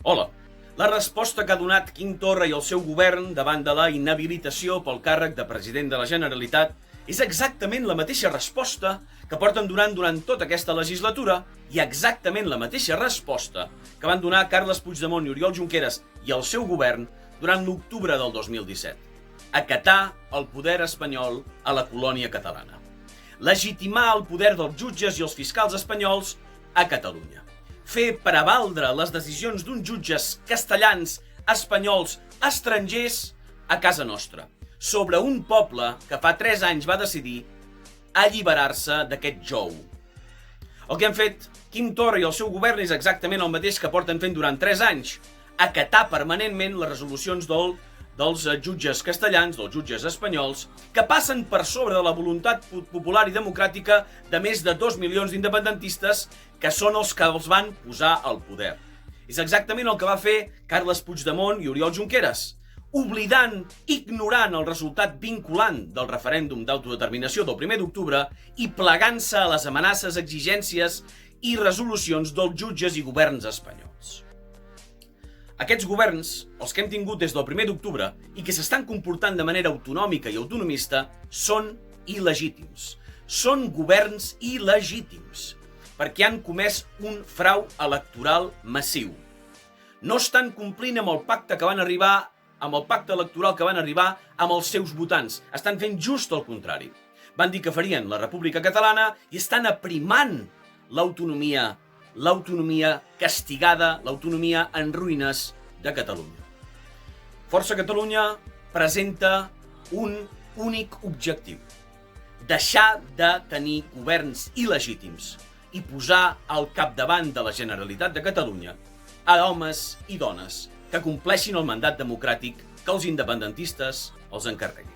Hola. La resposta que ha donat Quim Torra i el seu govern davant de la inhabilitació pel càrrec de president de la Generalitat és exactament la mateixa resposta que porten donant durant tota aquesta legislatura i exactament la mateixa resposta que van donar Carles Puigdemont i Oriol Junqueras i el seu govern durant l'octubre del 2017. Acatar el poder espanyol a la colònia catalana. Legitimar el poder dels jutges i els fiscals espanyols a Catalunya. Fer prevaldre les decisions d'uns jutges castellans, espanyols, estrangers a casa nostra, sobre un poble que fa 3 anys va decidir alliberar-se d'aquest jou. El que han fet Quim Torra i el seu govern és exactament el mateix que porten fent durant 3 anys, acatar permanentment les resolucions dels jutges castellans, dels jutges espanyols, que passen per sobre de la voluntat popular i democràtica de més de 2 milions d'independentistes que són els que els van posar al poder. És exactament el que va fer Carles Puigdemont i Oriol Junqueras, oblidant, ignorant el resultat vinculant del referèndum d'autodeterminació del 1 d'octubre i plegant-se a les amenaces, exigències i resolucions dels jutges i governs espanyols. Aquests governs, els que hem tingut des del 1 d'octubre i que s'estan comportant de manera autonòmica i autonomista, són il·legítims. Són governs il·legítims, perquè han comès un frau electoral massiu. No estan complint amb el pacte electoral que van arribar amb els seus votants. Estan fent just el contrari. Van dir que farien la República Catalana i estan aprimant l'autonomia castigada, l'autonomia en ruïnes de Catalunya. Força Catalunya presenta un únic objectiu: deixar de tenir governs il·legítims i posar al capdavant de la Generalitat de Catalunya a homes i dones que compleixin el mandat democràtic que els independentistes els encarreguin.